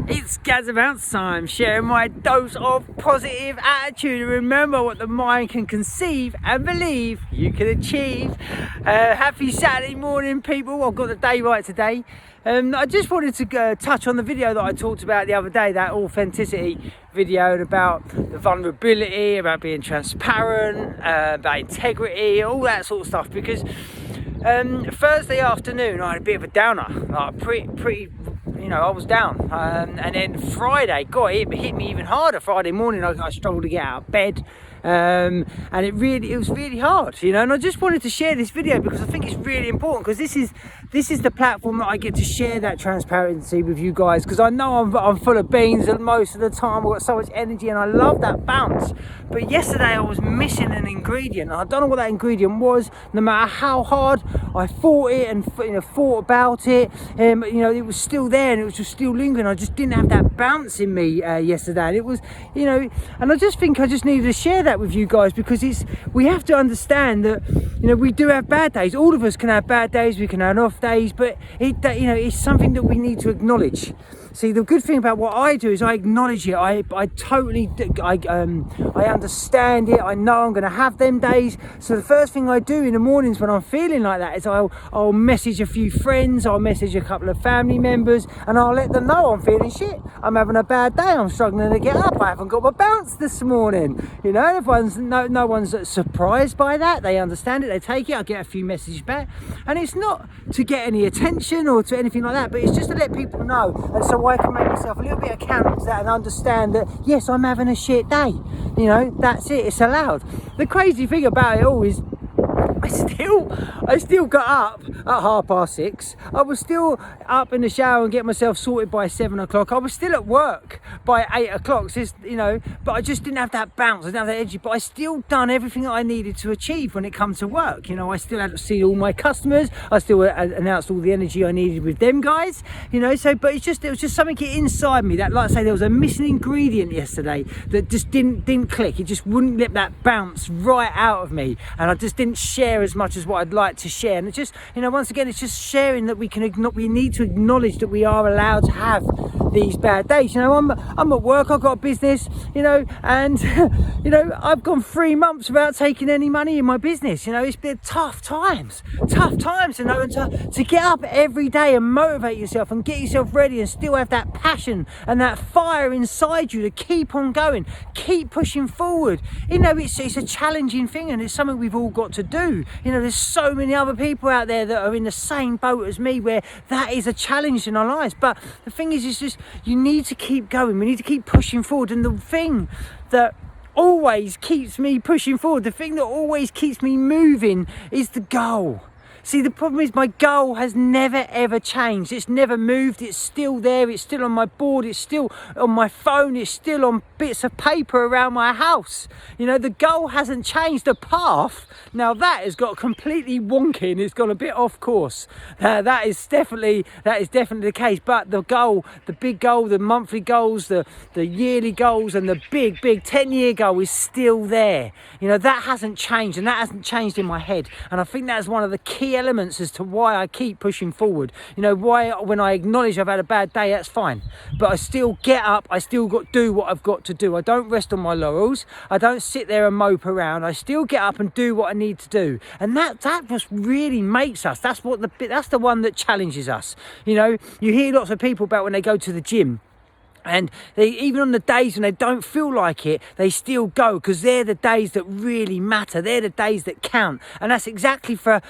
It's Gazzabounce time, sharing my dose of positive attitude. And remember, what the mind can conceive and believe, you can achieve. Happy Saturday morning, people. I've got the day right today. I just wanted to touch on the video that I talked about the other day, that authenticity video, and about the vulnerability, about being transparent, about integrity, all that sort of stuff. Because Thursday afternoon I had a bit of a downer, like pretty you know, I was down, and then Friday, God, it hit me even harder. Friday morning I struggled to get out of bed, and it was really hard, you know. And I just wanted to share this video because I think it's really important, because this is the platform that I get to share that transparency with you guys, because I know I'm full of beans and most of the time. I've got so much energy and I love that bounce, but yesterday I was missing an ingredient, and I don't know what that ingredient was. No matter how hard I fought it and thought about it, you know, it was still there and it was just still lingering. I just didn't have that bounce in me yesterday, and it was, you know, and I just think I just needed to share that with you guys, because we have to understand that, you know, we do have bad days. All of us can have bad days, we can have off days, but it's something that we need to acknowledge. See, the good thing about what I do is I acknowledge it. I totally understand it. I know I'm going to have them days. So the first thing I do in the mornings when I'm feeling like that is I'll message a few friends, I'll message a couple of family members, and I'll let them know I'm feeling shit. I'm having a bad day. I'm struggling to get up. I haven't got my bounce this morning. You know, no one's surprised by that. They understand it. They take it. I get a few messages back, and it's not to get any attention or to anything like that, but it's just to let people know. And so I can make myself a little bit accountable to that and understand that, yes, I'm having a shit day. You know, that's it. It's allowed. The crazy thing about it all is I still got up at 6:30. I was still up in the shower and getting myself sorted by 7 o'clock. I was still at work by 8 o'clock. So you know, but I just didn't have that bounce, I didn't have that energy. But I still done everything that I needed to achieve when it comes to work. You know, I still had to see all my customers. I still announced all the energy I needed with them guys. You know, so but it was just something inside me that, like I say, there was a missing ingredient yesterday that just didn't click. It just wouldn't let that bounce right out of me, and I just didn't share as much as what I'd like to share. And it's just, you know, once again, it's just sharing that we need to acknowledge that we are allowed to have these bad days. You know, I'm at work, I've got a business, you know, and you know, I've gone 3 months without taking any money in my business. You know, it's been tough times, you know, and to get up every day and motivate yourself and get yourself ready and still have that passion and that fire inside you to keep on going, keep pushing forward. You know, it's a challenging thing, and it's something we've all got to do. You know, there's so many other people out there that are in the same boat as me, where that is a challenge in our lives. But the thing is, it's just, you need to keep going. We need to keep pushing forward. And the thing that always keeps me pushing forward, the thing that always keeps me moving, is the goal. See, the problem is my goal has never ever changed. It's never moved. It's still there. It's still on my board. It's still on my phone. It's still on bits of paper around my house. You know, the goal hasn't changed. The path, now that has got completely wonky and it's gone a bit off course. That is definitely the case. But the goal, the big goal, the monthly goals, the yearly goals, and the big 10-year goal is still there. You know, that hasn't changed, and that hasn't changed in my head. And I think that's one of the key elements as to why I keep pushing forward. You know, why when I acknowledge I've had a bad day, that's fine, but I still get up, I still do what I've got to do. I don't rest on my laurels. I don't sit there and mope around. I still get up and do what I need to do. And that just really makes us, that's the one that challenges us. You know, you hear lots of people about when they go to the gym, and they, even on the days when they don't feel like it, they still go, because they're the days that really matter. They're the days that count. And that's exactly for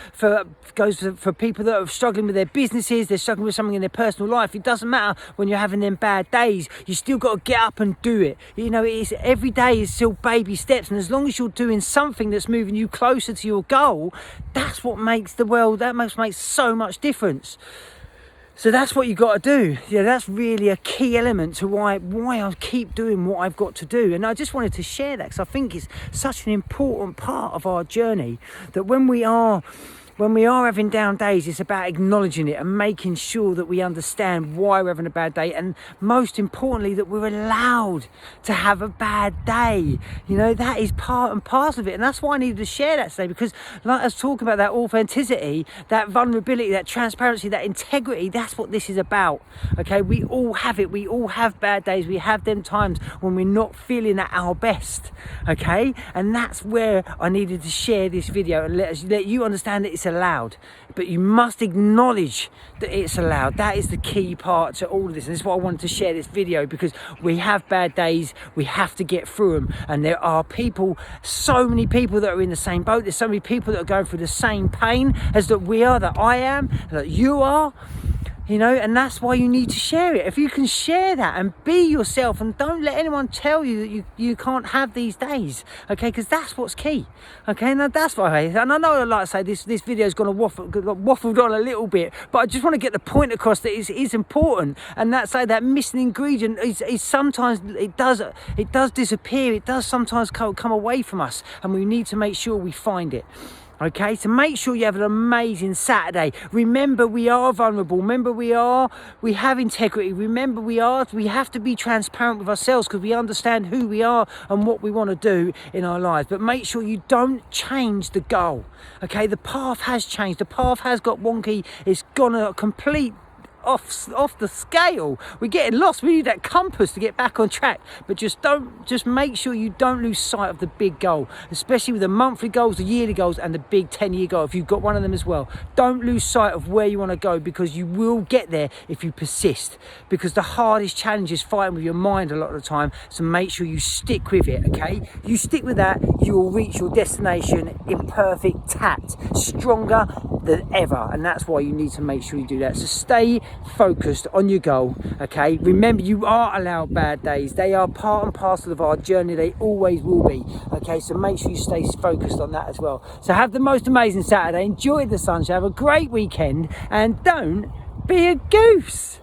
people that are struggling with their businesses. They're struggling with something in their personal life. It doesn't matter when you're having them bad days. You still got to get up and do it. You know, every day is still baby steps. And as long as you're doing something that's moving you closer to your goal, that's what makes the world, makes so much difference. So that's what you got to do. Yeah, that's really a key element to why I keep doing what I've got to do. And I just wanted to share that, because I think it's such an important part of our journey, that when we are when we are having down days, it's about acknowledging it and making sure that we understand why we're having a bad day, and most importantly that we're allowed to have a bad day. You know, that is part and parcel of it, and that's why I needed to share that today, because like I was talking about, that authenticity, that vulnerability, that transparency, that integrity, that's what this is about. Okay, we all have it. We all have bad days. We have them times when we're not feeling at our best. Okay, and that's where I needed to share this video and let you understand that it's allowed, but you must acknowledge that it's allowed. That is the key part to all of this, and this is why I wanted to share this video, because we have bad days, we have to get through them, and there are people, so many people that are in the same boat. There's so many people that are going through the same pain as that we are, that I am, that you are. You know, and that's why you need to share it. If you can share that and be yourself, and don't let anyone tell you that you can't have these days, okay, because that's what's key. Okay, now that's why and I know, like I say, this video's gonna waffled on a little bit, but I just want to get the point across that it is important, and that's that missing ingredient is sometimes it does disappear, it does sometimes come away from us, and we need to make sure we find it. Okay, so make sure you have an amazing Saturday. Remember, we are vulnerable. Remember, we have integrity. Remember, we have to be transparent with ourselves, because we understand who we are and what we want to do in our lives. But make sure you don't change the goal. Okay, the path has changed. The path has got wonky. It's gone a complete off the scale. We're getting lost. We need that compass to get back on track, but just make sure you don't lose sight of the big goal, especially with the monthly goals, the yearly goals, and the big 10-year goal. If you've got one of them as well, don't lose sight of where you want to go, because you will get there if you persist, because the hardest challenge is fighting with your mind a lot of the time. So make sure you stick with it. Okay, you stick with that, you will reach your destination in perfect tact, stronger than ever, and that's why you need to make sure you do that. So stay focused on your goal. Okay, remember, you are allowed bad days. They are part and parcel of our journey. They always will be. Okay, so make sure you stay focused on that as well. So have the most amazing Saturday. Enjoy the sunshine. Have a great weekend, and don't be a goose.